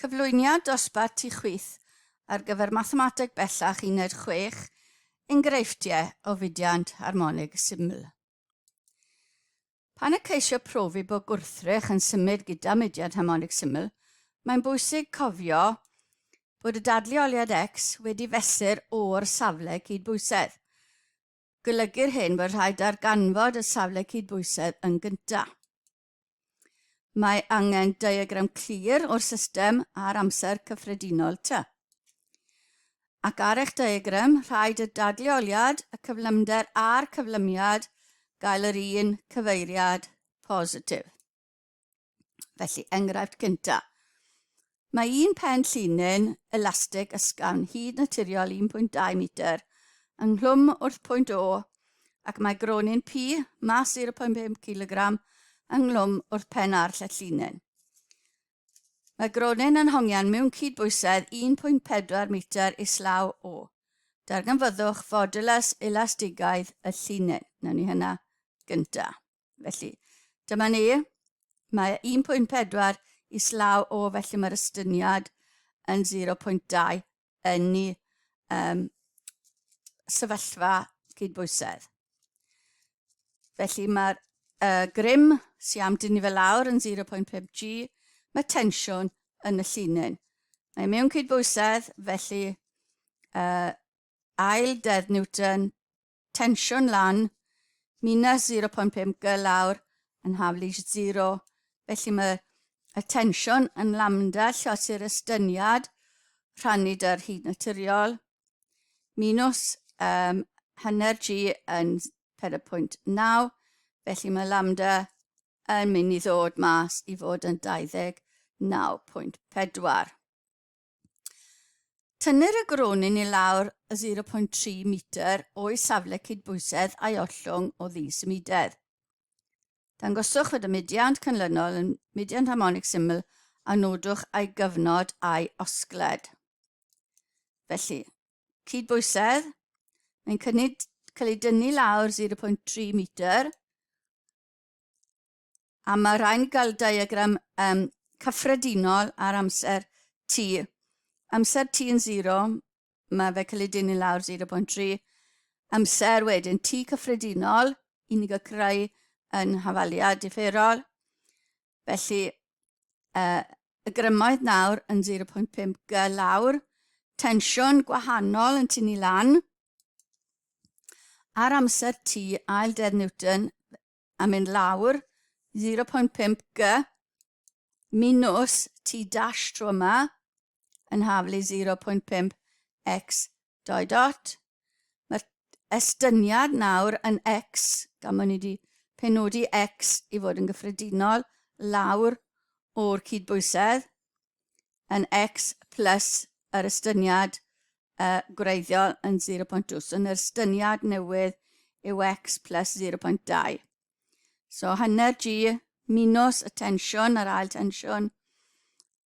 Cyflwyniad dosbarth tu chwith ar gyfer mathemateg bellach 16, enghreifftiau o fudiant harmonig syml. Pan y ceisio profi bod gwrthrych yn symud gyda mudiad harmonig syml, mae'n bwysig cofio bod y dadleoliad x wedi fesur o'r safle cydbwysedd. Golygu'r hyn bod rhaid darganfod y safle cydbwysedd yn gyntaf. Mae angen diagram clir o'r system ar amser cyffredinol T. Ac ar eich diagram, rhaid y dadleoliad, y cyflymder a'r cyflymiad gael yr un cyfeiriad positif. Felly, enghraifft cyntaf. Mae un pen llinyn elastig ysgafn hyd naturiol 1.2 metr ynghlwm wrth pwynt O ac mae gronyn P, mas 0.5 kg, ynghlwm wrth pen arall y llinyn. Mae gronyn yn hongian mewn cydbwysedd 1.4 metr islaw O. Darganfyddwch fodulus elastigaidd y llinyn. Nawn ni hynna gyntaf. Felly, dyma ni. Mae 1.4 islaw O, felly mae'r estyniad yn 0.2 yn ni sefyllfa cydbwysedd. Felly mae'r grym sy'n am dynnu fel lawr yn 0.5 G, mae tensiwn yn y llinyn. Mae mewn cydbwysedd, felly ail dedd Newton, tensiwn lan, minus 0.5 G lawr yn haflu 0. Felly mae y tensiwn yn lambda llosi'r estyniad rhannu dy'r hyd naturiol, minus hanner G yn 4.9. Felly mae lambda yn mynd i ddod mas i fod yn 29.4. Tynnu'r y gronyn i lawr y 0.3 metr o'i safle cydbwysedd a'i ollwng o ddisymudedd. Dangoswch fod y mudiant canlynol yn mudiant harmonig syml a nodwch a'i gyfnod a'i osgled. Felly, cydbwysedd, mae'n cael ei dynnu lawr 0.3 metr, a mae rhaid gael diagram cyffredinol ar amser T. Amser T yn 0, mae fe cael ei dynnu lawr 0.3. Amser wedyn T cyffredinol, unig o creu yn hafaliad differol. Felly, y grymoedd nawr yn 0.5 G lawr. Tensiwn gwahanol yn tynnu lan. Ar amser T, ail dedd Newton, a mynd lawr 0.5 G minus T dash tro yma yn haflu 0.5 X doi dot. Mae'r estyniad nawr yn X, gan bod ni wedi penodi X i fod yn gyffredinol lawr o'r cydbwysedd, yn X plus yr estyniad gwreiddiol yn 0.2. So, yr estyniad newydd yw X plus 0.2. So, hanner G minus y tensiwn, yr ail tensiwn,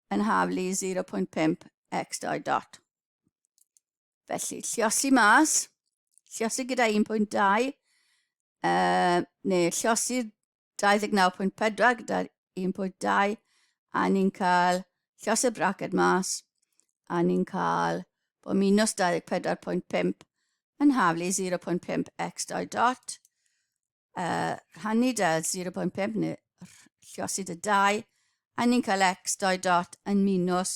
yn haflu 0.5 X doi dot. Felly, lliosi mas, lliosi gyda 1.2, neu lliosi 29.4 gyda 1.2, a ni'n cael lliosi braced mas, a ni'n cael bod minus 24.5 yn haflu 0.5 X doi dot. Rhannu dy 0.5 neu lliosi dy 2, a ni'n cael X doi dot yn minus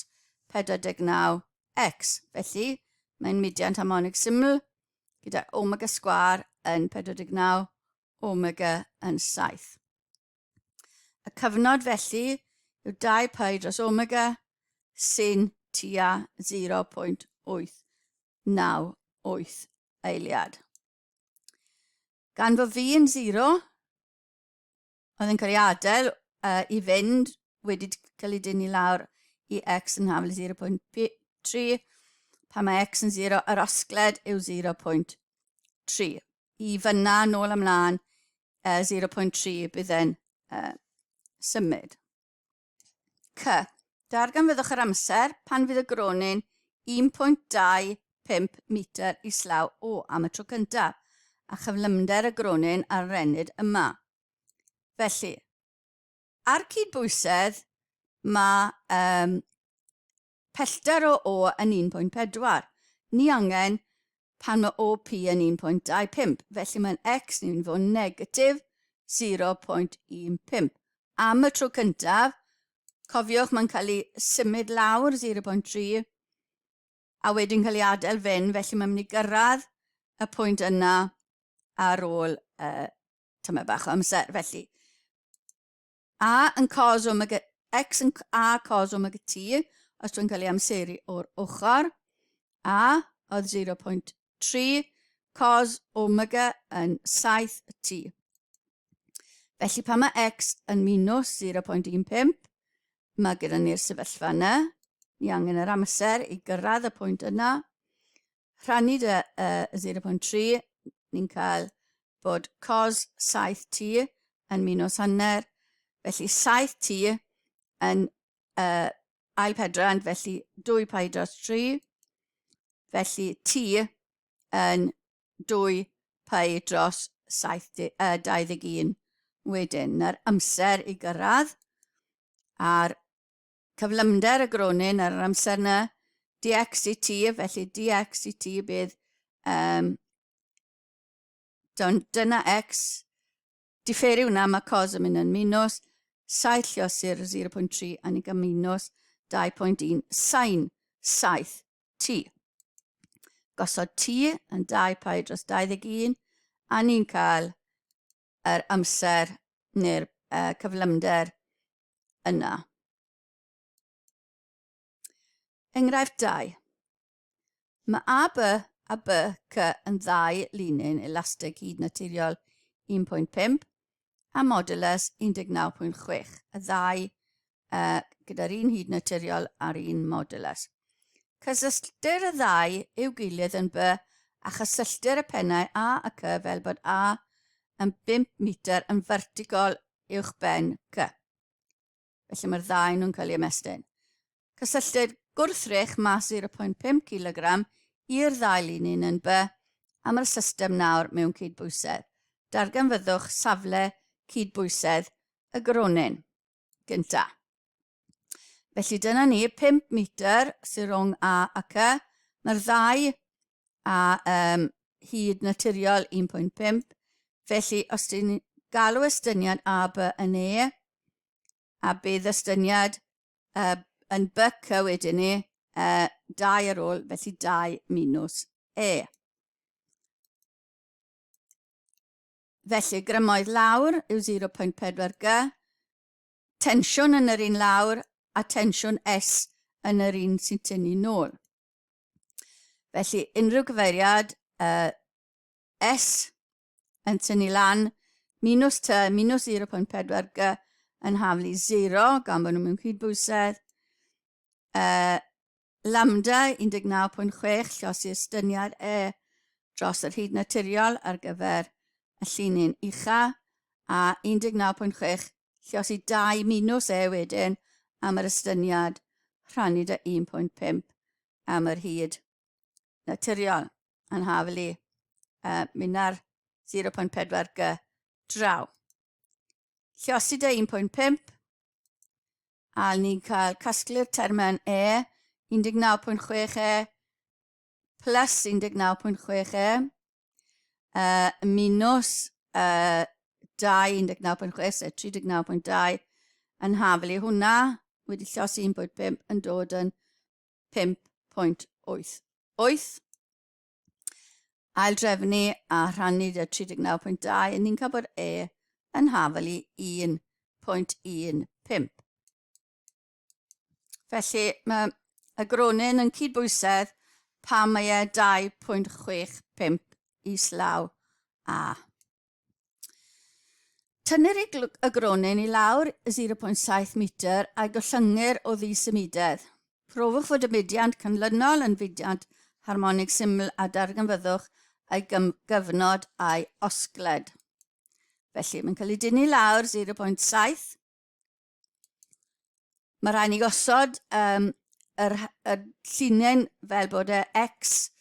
49 X. Felly, mae'n mudiant harmonig syml gyda omega sgwar yn 49, omega yn 7. Y cyfnod felly yw 2 pi dros omega sy'n tua 0.898 eiliad. Gan fod fi yn 0, oedd yn cael ei adael i fynd wedi cael ei dynnu lawr i X yn haflu 0.3, pan mae X yn 0, yr osgled yw 0.3. I fyna nôl ymlaen 0.3 bydd e'n symud. C. Darganfyddwch yr amser pan fydd y gronyn 1.25 metr islaw O am y tro cyntaf, a chyflymder y gronyn ar yr ennyd yma. Felly, ar cydbwysedd mae pellter o O yn 1.4. Ni angen pan mae OP yn 1.25. Felly mae'n x ni'n fod negatif 0.15. Am y tro cyntaf, cofiwch mae'n cael ei symud lawr 0.3 a wedyn cael ei adael fynd, felly mae'n mynd i gyrraedd y pwynt yna ar ôl tyma bach o amser. Felly, a yn cos omega, x yn a cos omega t, os dwi'n cael ei amseru o'r ochr, a oedd 0.3 cos omega yn 7t. Felly pan mae x yn minus 0.15, mae gyda ni'r sefyllfa yna. Ni angen yr amser i gyrraedd y pwynt yna. Rhannu dy 0.3, ni'n cael bod cos 7t yn minus hanner. Felly 7t yn ailpedrand, felly 2 pi dros 3. Felly t yn 2 pi dros 21. Wedyn, na'r amser i gyrraedd a'r cyflymder y gronyn ar yr amser yna, dx i t, felly dx i t bydd dyna x, differi hwnna, mae cos yn mynd yn minus, 7 llosir 0.3 a ni gael minus 2.1 sin 7t. Gosod t yn 2 pi dros 21 a ni'n cael yr amser neu'r cyflymder yna. Enghraifft 2. Mae AB a BC yn ddau linyn elastig hyd naturiol 1.5 a modulus 19.6. Y ddau gyda'r un hyd naturiol a'r un modulus. Cysylltir y ddau i'w gilydd yn B a chysylltir y pennau A a C fel bod A yn 5 metr yn vertigol uwch ben C. Felly mae'r ddau nhw'n cael ei ymestyn. Cysylltir gwrthrych mas 0.5 kg i'r ddau linyn yn B a mae'r system nawr mewn cydbwysedd. Darganfyddwch safle cydbwysedd y gronyn gyntaf. Felly dyna ni 5 metr sy'n rhwng A a C. Mae'r ddau a hyd naturiol 1.5. Felly os dyn ni galw estyniad AB yn E a bydd estyniad yn BC wedyn ni 2 ar ôl, felly 2 minus E. Felly grymoedd lawr yw 0.4 G, tensiwn yn yr un lawr a tensiwn S yn yr un sy'n tynnu nôl. Felly unrhyw gyfeiriad S yn tynnu lan minus T minus 0.4 G yn haflu 0 gan bod nhw mewn cydbwysedd. Lambda 19.6 llosi estyniad E dros yr hyd naturiol ar gyfer y llinyn ucha a 19.6 llosi 2 minus E wedyn am yr estyniad rhannu dy 1.5 am yr hyd naturiol yn haflu mynd ar 0.4 G draw. Llosi dy 1.5 a ni'n cael casglu'r termau E 19.6 E plus 19.6 E minus 2 19.6 sef 39.2 yn haflu hwnna wedi llosi 1.5 yn dod yn 5.8. Ail drefnu a rhannu dy 39.2 a ni'n cael bod E yn haflu 1.15. Felly mae y gronyn yn cydbwysedd pan mae e 2.65 islaw A. Tynnu'r y gronyn i lawr 0.7 metr a gollyngu'r o ddisymudedd. Profwch fod y mudiad canlynol yn fudiad harmonig syml a darganfyddwch ei gyfnod a'i osgled. Felly mae'n cael ei dynnu lawr 0.7. Mae rhaid ni gosod yr llinyn fel bod y X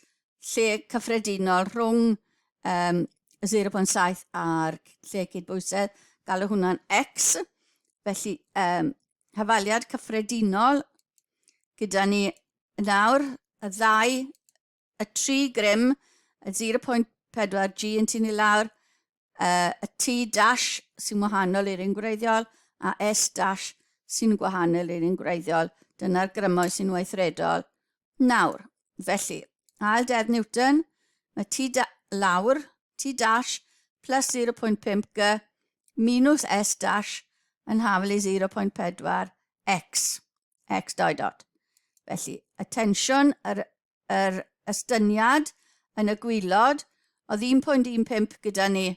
lle cyffredinol rhwng 0.7 a'r lle cydbwysedd, galw hwnna'n X. Felly, hafaliad cyffredinol gyda ni nawr, y 3 grym, y 0.4 G yn tynnu lawr, y T dash sy'n wahanol i'r un gwreiddiol, a S dash sy'n gwahanol i'r un gwreiddiol. Dyna'r grymau sy'n weithredol. Nawr, felly, ail deddf Newton, mae T lawr, T dash plus 0.5 G minus S dash yn hafel i 0.4 X, X2 dot. Felly, y tensiwn, yr estyniad yn y gwylod, oedd 1.15 gyda ni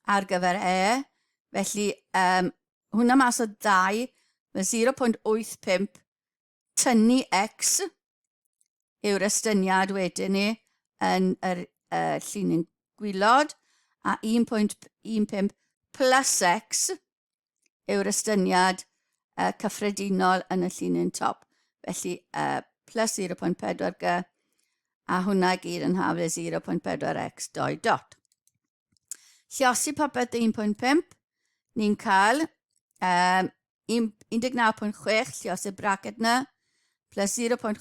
ar gyfer E. Felly, hwnna mas o 2, mae 0.85 tynnu X yw'r estyniad wedyn ni yn yr llun gwylod, a 1.15 plus X yw'r estyniad cyffredinol yn y llun top. Felly, plus 0.4 G, a hwnna gyd yn hafel 0.4 X 2 dot. Lluosi popeth 1.5, ni'n cael 19.6 lluosi bracet na, plus 0.6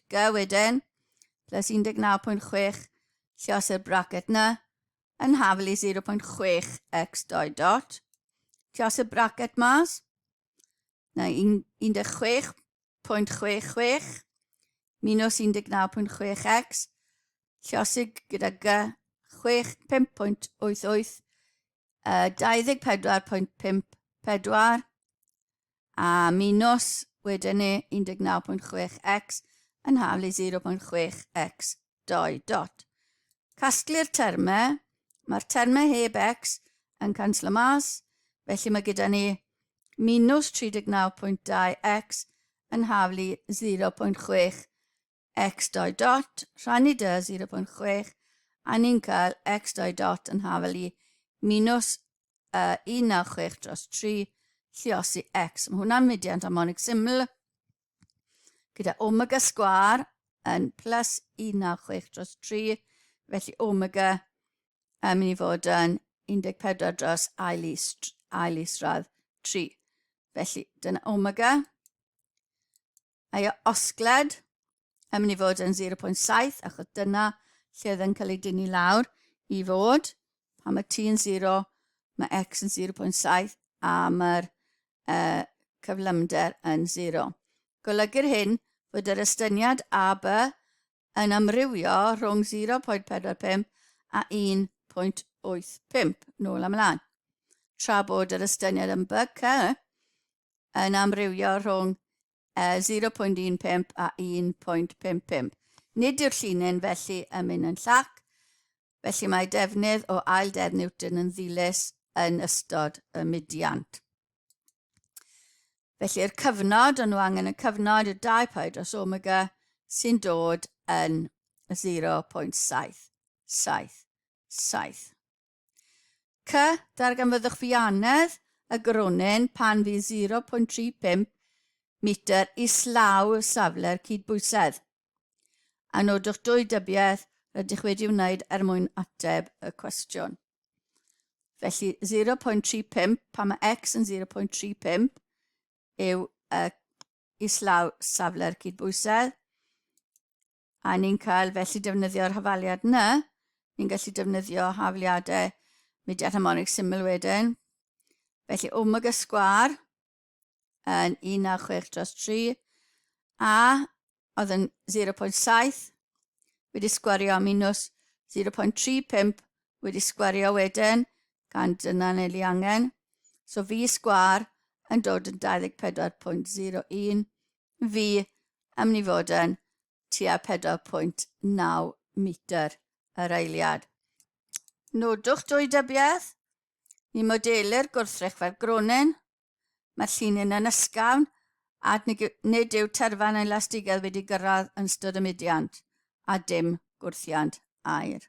G wedyn, plus 19.6 lluosi'r bracet na, yn hafel i 0.6 X 2 dot. Lluosi'r bracet mas, na 16.66 minus 19.6 X, lluosi gyda G 5.88, 24.54, a minus wedyn ni 19.6 X yn hafel i 0.6 X 2 dot. Casglu'r termau, mae'r termau heb X yn canslo mas, felly mae gyda ni minus 39.2 X yn hafel i 0.6 X 2 dot, rhannu 0.6, a ni'n cael X 2 dot yn hafel i minus 196 dros 3 lluosi X. Mae hwnna'n mudiant harmonic syml gyda omega sgwar yn plus 196 dros 3, felly omega yn mynd i fod yn 14 dros ail isradd 3. Felly, dyna omega. A osgled yn mynd i fod yn 0.7, achos dyna lle oedd yn cael ei dynnu lawr i fod. Pan mae T yn 0, mae X yn 0.7, a mae'r cyflymder yn 0. Golygur hyn fod yr estyniad AB yn amrywio rhwng 0.45 a 1.85, nôl amlaen. Tra bod yr estyniad yn BC yn amrywio rhwng 0.15 a 1.55. Nid yw'r llinyn felly yn mynd yn llac, felly mae defnydd o ail deddf Newton yn ddilys yn ystod y mudiant. Felly'r cyfnod, ond nhw angen y cyfnod y 2 pi dros omega sy'n dod yn 0.777. C, darganfyddwch fiannedd y gronyn pan fydd 0.35 metr islaw safle'r cydbwysedd. A nodwch 2 dybiaeth rydych wedi wneud mwyn ateb y cwestiwn. Felly 0.35, pan mae X yn 0.35, yw islaw safle'r cydbwysedd. A ni'n cael felly defnyddio'r hafaliad yna. Ni'n gallu defnyddio hafaliadau mudiad harmonic syml wedyn. Felly omega sgwar yn 196 dros 3, a oedd yn 0.7 wedi sgwario minus 0.35 wedi sgwario wedyn, gan dyna neu li angen. So fi sgwar yn dod yn 24.01, fi yn mynd i fod yn tua 4.9 metr yr eiliad. Nodwch 2 dybiaeth, ni modelu'r gwrthrych fel gronyn. Mae'r llinyn yn ysgafn, a nid yw terfan elastigedd wedi gyrraedd yn ystod y mudiant, a dim gwrthiant aer.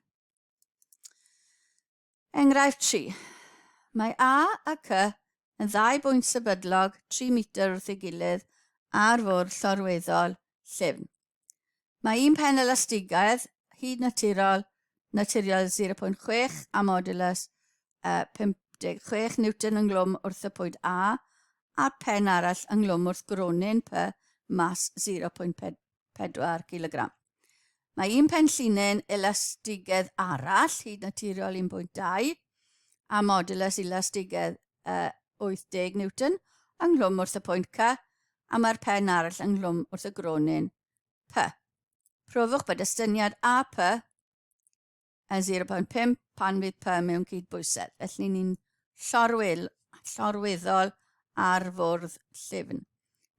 Enghraifft 3. Mae A a C yn 2 bwynt sefydlog 3 metr wrth ei gilydd ar fwrdd llorweddol llyfn. Mae un pen elastigaidd hyd naturiol 0.6 a modulus 56 Newton yn glwm wrth y pwynt A, a pen arall yng nglwm wrth gronyn P mas 0.5 0.4 kg. Mae un pen llinyn elastigedd arall, hyd naturiol 1.2, a modulus elastigedd 80 Newton, ynghlwm wrth y pwynt C, a mae'r pen arall ynghlwm wrth y gronyn P. Profwch bod estyniad AP yn 0.5 pan fydd P mewn cydbwysedd. Felly ni'n llorweddol ar fwrdd llyfn.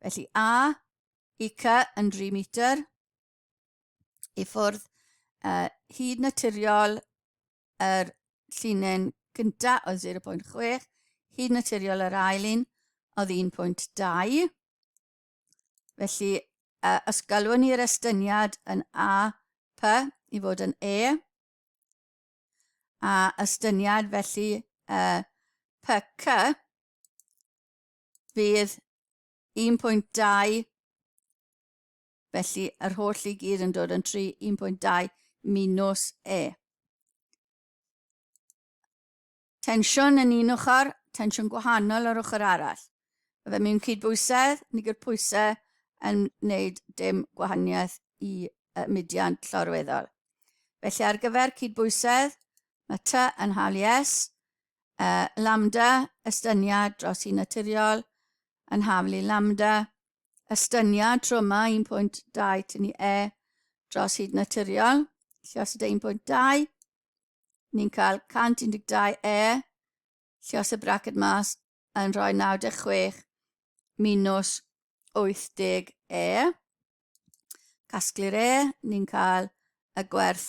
Felly A i C yn 3 metr, i ffwrdd hyd naturiol yr llinyn gynta o 0.6, hyd naturiol yr ail un oedd 1.2. Felly, os galwyn ni'r estyniad yn AP i fod yn E, a estyniad felly PC fydd 1.2, felly yr holl i gyd yn dod yn 1.2 minus E. Tensiwn yn un ochr, tensiwn gwahanol ar ochr arall. Fe mewn cydbwysedd, nid yw'r pwysau yn wneud dim gwahaniaeth i mudiant llorweddol. Felly ar gyfer cydbwysedd, mae T yn hawlu S, lambda estyniad dros un naturiol yn hawlu lambda, estyniad tro yma 1.2 tynnu E dros hyd naturiol, lluosod 1.2, ni'n cael 112 E, lluosod braced mas yn rhoi 96 minus 80 E. Casglu'r E, ni'n cael y gwerth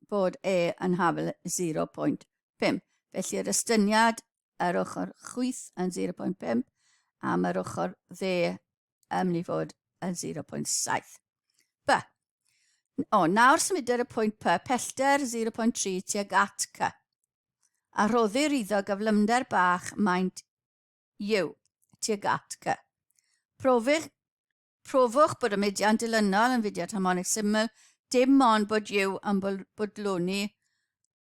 bod E yn hafel 0.5. Felly yr estyniad yr ochr chwith yn 0.5 a mae'r ochr dde yn mynd i fod yn 0.7. B. Nawr symudir y pwynt P, pellter 0.3 tuag at C. A rhoddir iddo gyflymder bach maint U tuag at C. Profwch bod y mudiant dilynol yn fudiad harmonig syml, dim ond bod U yn bodloni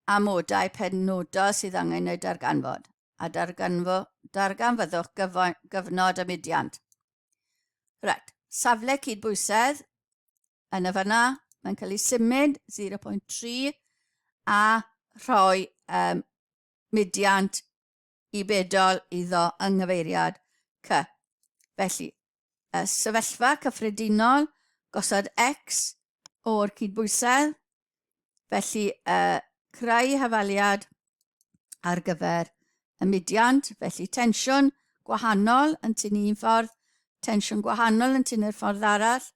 amodau penodol sydd angen ei darganfod, a darganfyddwch gyfnod y mudiant. Reit, safle cydbwysedd yn y fanna, mae'n cael ei symud 0.3 a rhoi mudiant i bedol iddo yng nghyfeiriad C. Felly, y sefyllfa cyffredinol, gosod X o'r cydbwysedd, felly creu hafaliad ar gyfer y mudiant, felly tensiwn gwahanol yn tynnu un ffordd, tensiwn gwahanol yn tynnu'r ffordd arall,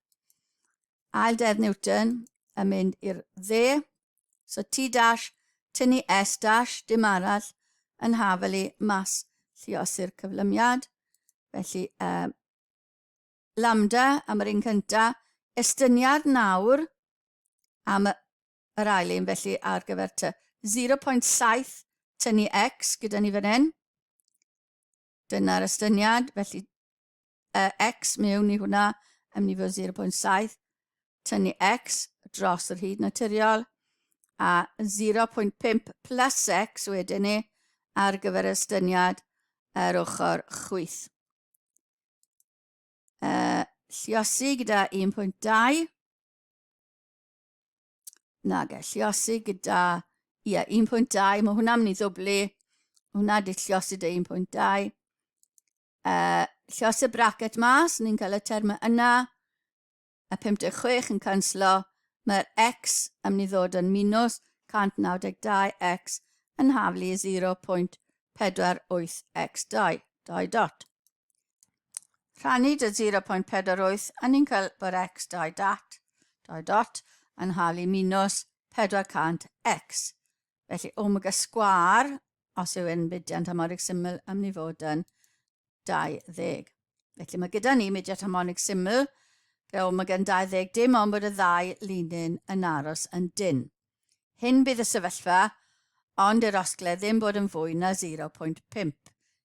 ail dedd Newton yn mynd i'r dde, so T dash tynnu S dash, dim arall, yn hafelu mas lluosur cyflymiad, felly lambda am yr un cynta, estyniad nawr am yr ail un, felly ar gyfer T. 0.7 tynnu X gyda ni fan hyn. Dyna'r estyniad, felly X mewn i hwnna yn mynd i fod 0.7 tynnu X dros yr hyd naturiol a 0.5 plus X wedyn ni ar gyfer estyniad yr ochr chwith. Lluosi gyda 1.2. Lluosi gyda 1.2. Mae hwnna'n mynd i ddwblu. Hwnna di lluosi dy 1.2. Lluosi bracet mas. Ni'n cael y terma yna. A 56 yn canslo. Mae'r X yn mynd i ddod yn minus 192X yn haflu 0.48X2. 2 dot. Rhannu dy 0.48 a ni'n cael bod X 2 dot yn hawlu minus 400X. Felly omega sgwar, os yw yn mudiant harmonig syml, yn mynd i fod yn 20. Felly mae gyda ni mudiant harmonig syml, gyda omega yn 20, dim ond bod y ddau linyn yn aros yn dyn. Hyn bydd y sefyllfa, ond yr osgle ddim bod yn fwy na 0.5.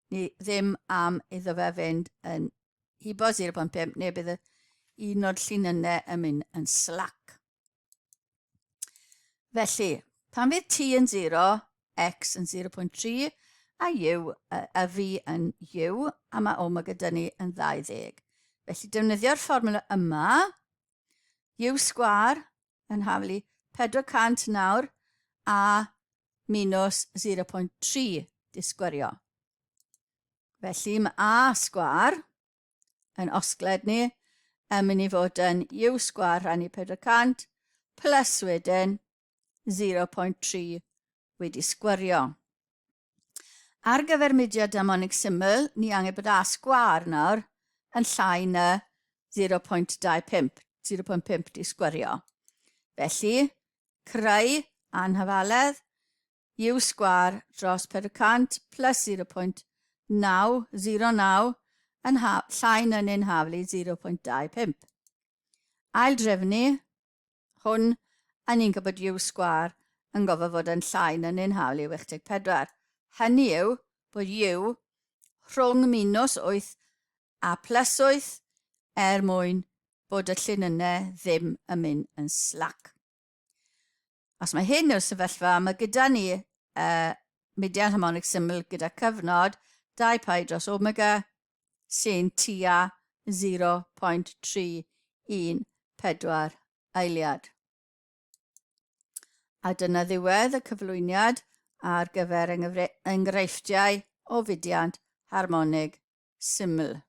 Ni ddim am iddo fe fynd yn hibo 0.5, neu bydd un o'r llinynau yn mynd yn slac. Felly, pan fydd T yn 0, X yn 0.3, a U, a V yn U, a mae omega gyda ni yn 20. Felly, defnyddio'r fformwla yma, U sgwar yn haflu 400 nawr a minus 0.3 di sgwario. Felly mae A sgwar yn osgled ni yn mynd I fod yn U sgwar rhannu 400 plus wedyn 0.3 wedi sgwario. Ar gyfer mudiad harmonic syml, ni angen bod A sgwar nawr yn llai na 0.25, 0.5 di sgwario. Felly, creu anhafaledd U sgwar dros 400 plus 0.909 yn llai na ni'n haflu 0.25. Ail drefnu, hwn a ni'n gwybod U sgwar yn gofio fod yn llai na ni'n hawlu 84. Hynny yw bod U rhwng minus 8 a plus 8 mwyn bod y llinynau ddim yn mynd yn slac. Os mae hyn yw'r sefyllfa, mae gyda ni mudiad harmonic syml gyda cyfnod 2 pi dros omega sy'n tua 0.314 eiliad. A dyna ddiwedd y cyflwyniad ar gyfer enghreifftiau o fudiad harmonig syml.